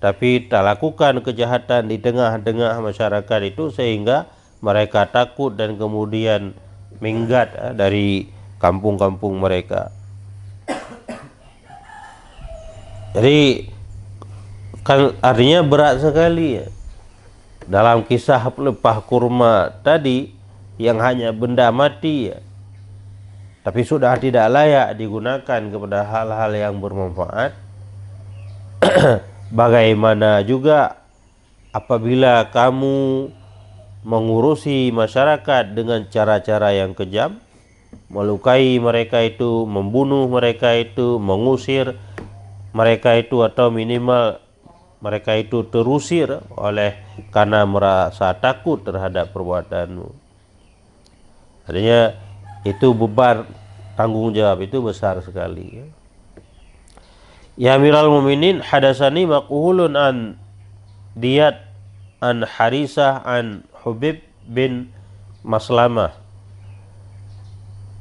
tapi tak lakukan kejahatan di tengah-tengah masyarakat itu sehingga mereka takut dan kemudian minggat dari kampung-kampung mereka. Jadi kan artinya berat sekali ya. Dalam kisah pelepah kurma tadi yang hanya benda mati ya, tapi sudah tidak layak digunakan kepada hal-hal yang bermanfaat. Bagaimana juga apabila kamu mengurusi masyarakat dengan cara-cara yang kejam, melukai mereka itu, membunuh mereka itu, mengusir mereka itu, atau minimal mereka itu terusir oleh karena merasa takut terhadap perbuatanmu. Artinya itu beban tanggung jawab itu besar sekali ya. Ya Amiral Mukminin, hadasani maqhulun an Diyat an Harisah an Hubib bin Maslamah,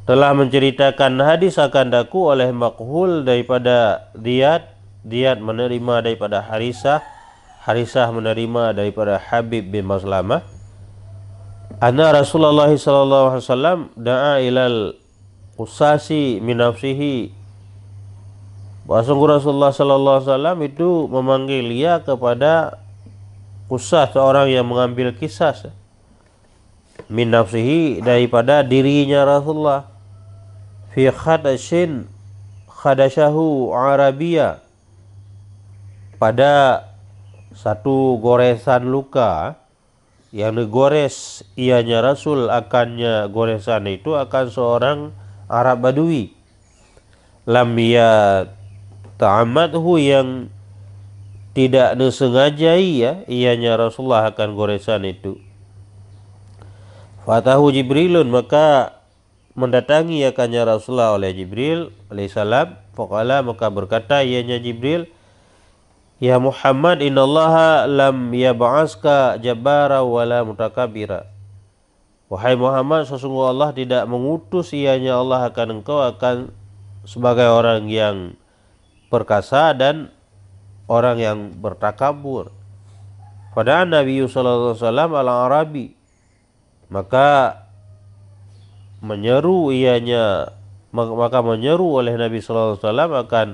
telah menceritakan hadis akan daku oleh Maqhul daripada Diyat, Diyat menerima daripada Harisah, Harisah menerima daripada Habib bin Maslamah, anna Rasulullah sallallahu alaihi wasallam da'a ilal qusasi min nafsihi, bahwa sungguh Rasulullah sallallahu alaihi wasallam itu memanggil ia kepada qusas, seorang yang mengambil kisas, min nafsihi, daripada dirinya Rasulullah, fi khadashin khadashahu Arabia, pada satu goresan luka yang digores ianya Rasul, akannya goresan itu akan seorang Arab Badui, lam ya ta'amadhu, yang tidak disengajai ya ianya Rasulullah akan goresan itu. Fatahu Jibrilun, maka mendatangi akannya Rasulullah oleh Jibril alaihissalam. Faqala, maka berkata ianya Jibril, ya Muhammad, innallaha lam yab'aska jabbara wala mutakabira, wahai Muhammad, sesungguhnya Allah tidak mengutus ianya Allah akan engkau akan sebagai orang yang perkasa dan orang yang bertakabur. Pada Nabi sallallahu alaihi wasallam al-Arabi, maka menyeru oleh Nabi sallallahu alaihi wasallam akan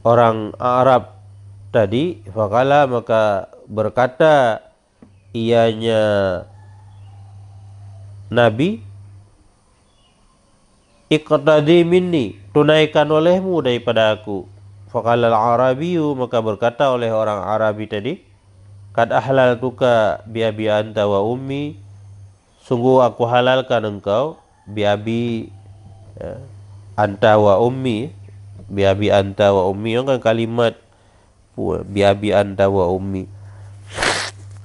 orang Arab tadi. Faqala, maka berkata ianya Nabi, iqtadi minni, tunaikan olehmu daripada aku. Faqala al-Arabiyyu, maka berkata oleh orang Arabi tadi, kad ahlaltuka bi abi anta wa ummi, sungguh aku halalkan engkau biabi anta wa ummi, biabi anta wa ummi kan kalimat biabi anta wa ummi.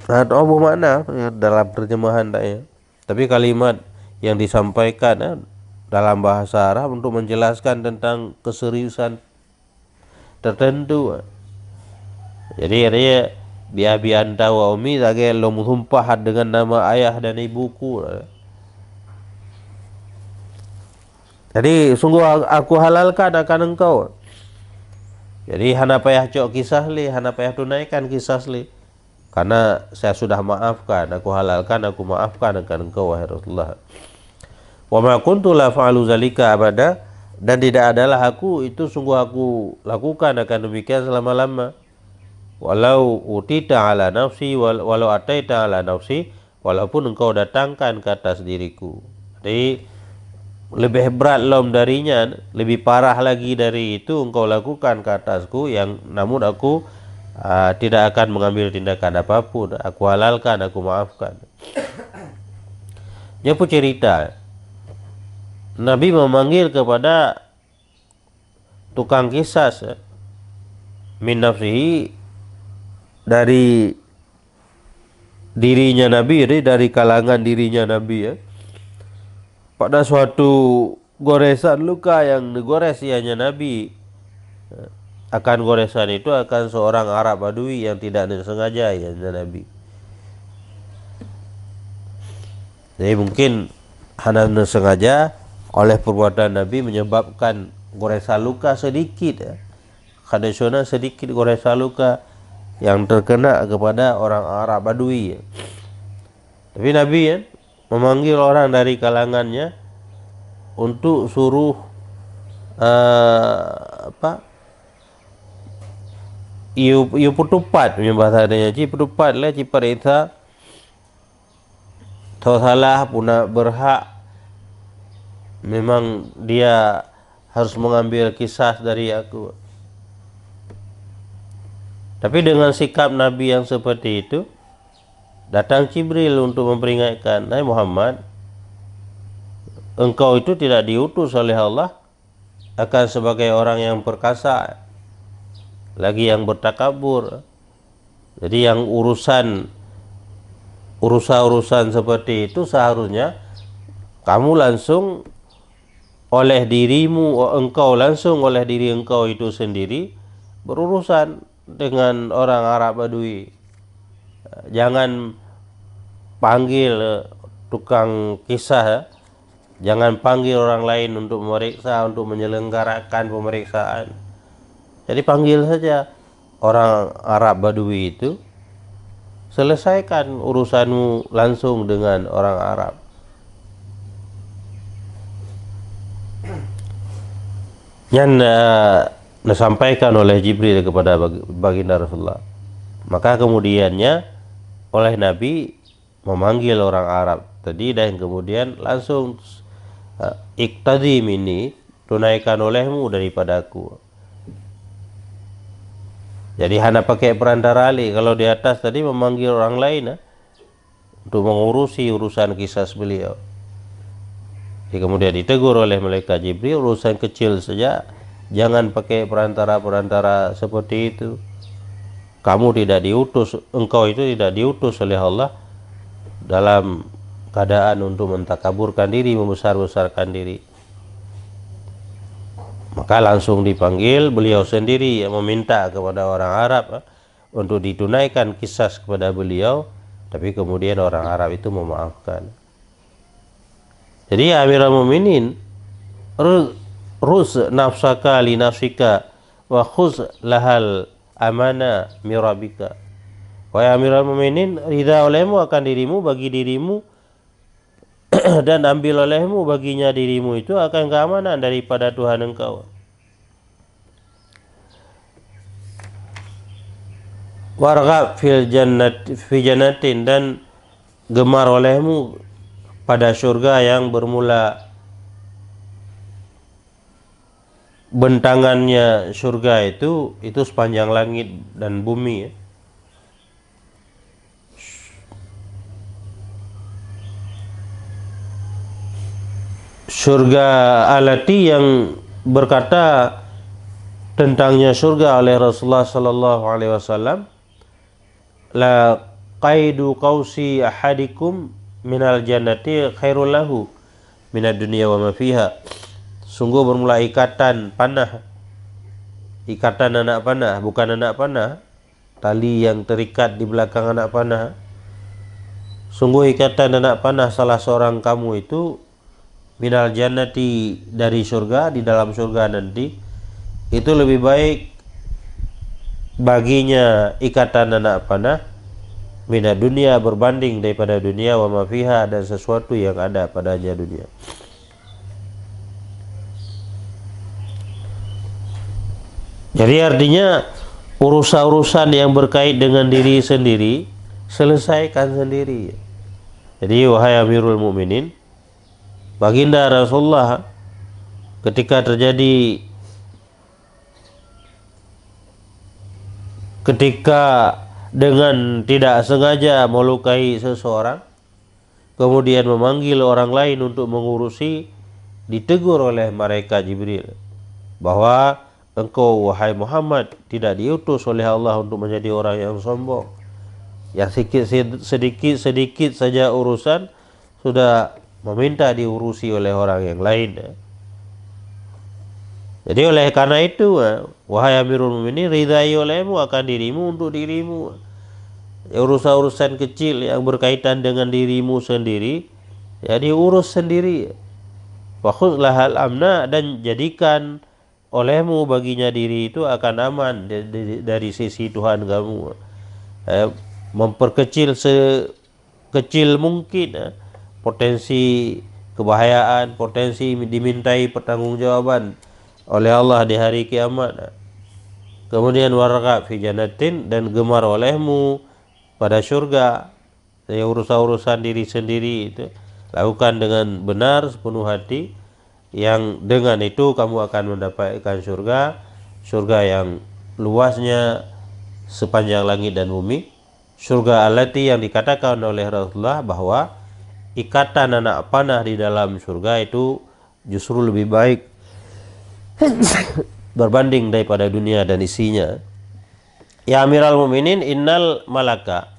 Nah, itu apa makna ya, dalam terjemahan tak ya. Tapi kalimat yang disampaikan dalam bahasa Arab untuk menjelaskan tentang keseriusan tertentu. Jadi katanya biabi anta wa ummi lagi lo sumpah dengan nama ayah dan ibuku. Jadi sungguh aku halalkan akan engkau. Jadi hana payah cok kisah li, hana payah tunaikan kisah li. Karena saya sudah maafkan, aku halalkan, aku maafkan akan engkau wahai Rasulullah. Wa ma kuntu la fa'alu zalika abada, dan tidak adalah aku itu sungguh aku lakukan akan demikian selama-lama. Walau utita ala nafsi, walau ataita ala nafsi, walaupun engkau datangkan ke atas diriku. Jadi lebih berat lom darinya, lebih parah lagi dari itu engkau lakukan ke atasku, yang namun aku tidak akan mengambil tindakan apapun. Aku halalkan, aku maafkan. Dia pun cerita Nabi memanggil kepada tukang kisas min nafsihi, dari dirinya Nabi, dari kalangan dirinya Nabi ya, pada suatu goresan luka yang digores ianya Nabi. Akan goresan itu akan seorang Arab Badui yang tidak sengaja ya Nabi. Jadi mungkin hanya sengaja oleh perbuatan Nabi menyebabkan goresan luka sedikit ya. Kadang sedikit goresan luka yang terkena kepada orang Arab Badui ya. Tapi Nabi ya memanggil orang dari kalangannya untuk suruh Iu putupat punya bahasa adanya ci putupat lah ci perita tau salah puna berhak, memang dia harus mengambil kisah dari aku. Tapi dengan sikap Nabi yang seperti itu, datang Jibril untuk memperingatkan, "Hai Muhammad, engkau itu tidak diutus oleh Allah akan sebagai orang yang perkasa, lagi yang bertakabur. Jadi yang urusan seperti itu seharusnya kamu langsung oleh dirimu, engkau langsung oleh diri engkau itu sendiri berurusan dengan orang Arab Badui. Jangan panggil tukang kisah, jangan panggil orang lain untuk memeriksa, untuk menyelenggarakan pemeriksaan. Jadi panggil saja orang Arab Badui itu, selesaikan urusanmu langsung dengan orang Arab. Yang disampaikan oleh Jibril kepada baginda Rasulullah. Maka kemudiannya oleh Nabi memanggil orang Arab tadi, dan kemudian langsung iqtadim ini, tunaikan olehmu daripadaku. Jadi hanya pakai perantara ali. Kalau di atas tadi memanggil orang lain untuk mengurusi urusan kisah beliau. Jadi kemudian ditegur oleh malaikat Jibril, urusan kecil saja, jangan pakai perantara-perantara seperti itu. Kamu tidak diutus, engkau itu tidak diutus oleh Allah dalam keadaan untuk mentakaburkan diri, membesar-besarkan diri. Maka langsung dipanggil, beliau sendiri yang meminta kepada orang Arab untuk ditunaikan kisah kepada beliau, tapi kemudian orang Arab itu memaafkan. Jadi Amirul Mukminin, rus nafsaka li nafsika wa khuz lahal amana mirabika. Wahai Amirul Mukminin, ridha olehmu akan dirimu bagi dirimu dan ambil olehmu baginya dirimu itu akan keamanan daripada Tuhan engkau. Warghab fil jannatin, dan gemar olehmu pada surga yang bermula bentangannya surga itu sepanjang langit dan bumi ya. surga alati yang berkata tentangnya surga oleh Rasulullah sallallahu alaihi wasallam, la qaidu qausi ahadikum minal jannati khairul lahu minad dunya wa ma fiha. Sungguh bermula ikatan panah, ikatan anak panah, bukan anak panah, tali yang terikat di belakang anak panah. Sungguh ikatan anak panah salah seorang kamu itu minal jannati, dari surga, di dalam surga nanti, itu lebih baik baginya ikatan anak panah minat dunia, berbanding daripada dunia, wa ma fiha, dan sesuatu yang ada padanya dunia. Jadi artinya urusan-urusan yang berkait dengan diri sendiri selesaikan sendiri. Jadi wahai Amirul Mukminin, baginda Rasulullah ketika dengan tidak sengaja melukai seseorang, kemudian memanggil orang lain untuk mengurusi, ditegur oleh malaikat Jibril bahwa engkau wahai Muhammad tidak diutus oleh Allah untuk menjadi orang yang sombong, yang sedikit saja urusan sudah meminta diurusi oleh orang yang lain. Jadi oleh karena itu, wahai Amirul Mukminin, ridai olehmu akan dirimu untuk dirimu. Urusan-urusan kecil yang berkaitan dengan dirimu sendiri, ya diurus sendiri. Wa khudh lahal amna, dan jadikan olehmu baginya diri itu akan aman dari sisi Tuhan kamu. Memperkecil sekecil mungkin potensi kebahayaan, potensi dimintai pertanggungjawaban oleh Allah di hari kiamat. Kemudian warqa fi jannatin, dan gemar olehmu pada surga. Jadi urusan-urusan diri sendiri itu lakukan dengan benar sepenuh hati, yang dengan itu kamu akan mendapatkan surga yang luasnya sepanjang langit dan bumi. Surga alati yang dikatakan oleh Rasulullah bahwa ikatan anak panah di dalam surga itu justru lebih baik berbanding daripada dunia dan isinya. Ya Amiral Mukminin, innal malaka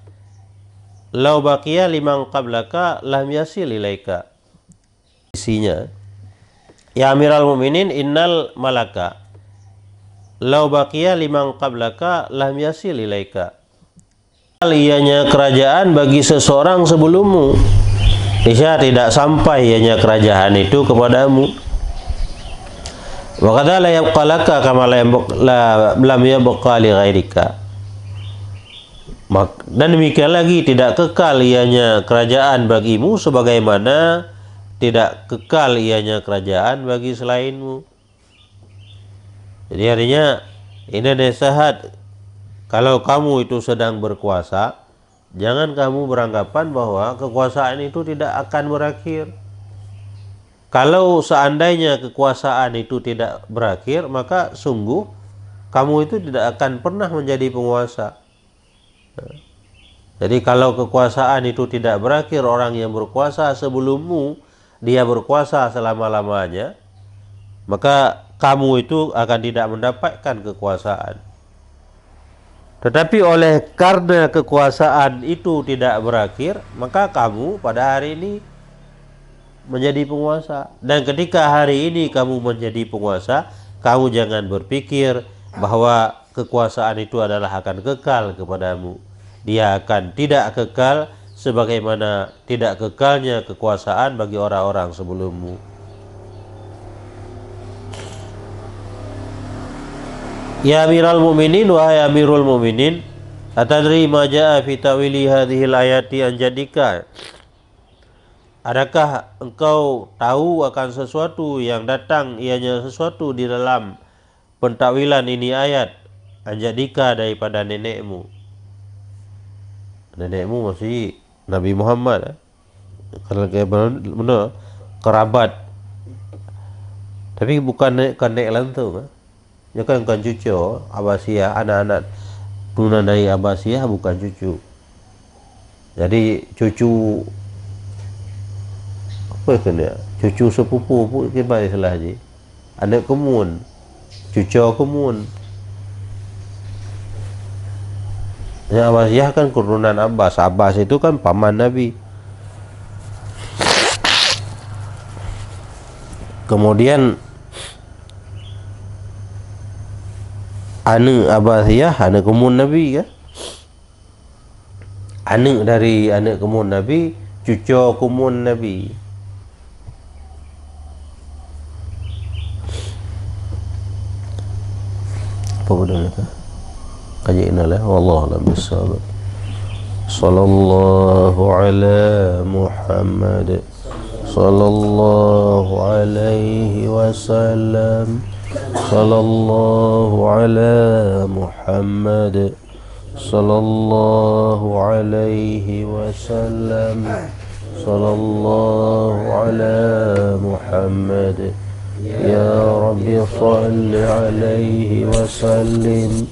law baqiya liman qablaka lam yasil ilaika. Isinya, ya Amiral Mukminin, innal malaka law baqiya liman qablaka lam yasil ilaika. Ianya kerajaan bagi seseorang sebelummu, niscaya tidak sampai ianya kerajaan itu kepadamu. Wa qad la yabqa laka kama lam yabqa li ghairika. Dan demikian lagi tidak kekal ianya kerajaan bagimu sebagaimana tidak kekal ianya kerajaan bagi selainmu. Jadi artinya ini nasihat, kalau kamu itu sedang berkuasa, jangan kamu beranggapan bahwa kekuasaan itu tidak akan berakhir. Kalau seandainya kekuasaan itu tidak berakhir, maka sungguh kamu itu tidak akan pernah menjadi penguasa. Jadi kalau kekuasaan itu tidak berakhir, orang yang berkuasa sebelummu dia berkuasa selama-lamanya, maka kamu itu akan tidak mendapatkan kekuasaan. Tetapi oleh karena kekuasaan itu tidak berakhir, maka kamu pada hari ini menjadi penguasa. Dan ketika hari ini kamu menjadi penguasa, kamu jangan berpikir bahwa kekuasaan itu adalah akan kekal kepadamu. Dia akan tidak kekal sebagaimana tidak kekalnya kekuasaan bagi orang-orang sebelummu. Ya Amiral Mukminin, wahai Amirul Mukminin, atadri ma jaa fi ta'wili hadhil ayati an jadika. Adakah engkau tahu akan sesuatu yang datang ianya sesuatu di dalam pentakwilan ini ayat anjadika daripada nenekmu? Nenekmu masih Nabi Muhammad, kalau benar kerabat, tapi bukan nek langsung. Ya kan bukan cucu Abbasiyah, anak-anak turunan dari Abbasiyah bukan cucu. Jadi cucu apa kan ya? cucu sepupu pun kibai salah je, anak kemun, cucu kemun. Ya, Abbasiyah kan keturunan Abbas. Abbas itu kan paman Nabi. Kemudian anak Abbasiyah, anak kemun Nabi kan. Anak dari anak kemun Nabi, cucu kemun Nabi. Apa benda ni? Kaji inalah. Wallahu a'lam bissawab. Sallallahu ala Muhammad. Sallallahu alaihi wasallam. Sallallahu ala Muhammad. Sallallahu alaihi wasallam. Sallallahu ala Muhammad. Ya Rabbi salli alaihi wasallim.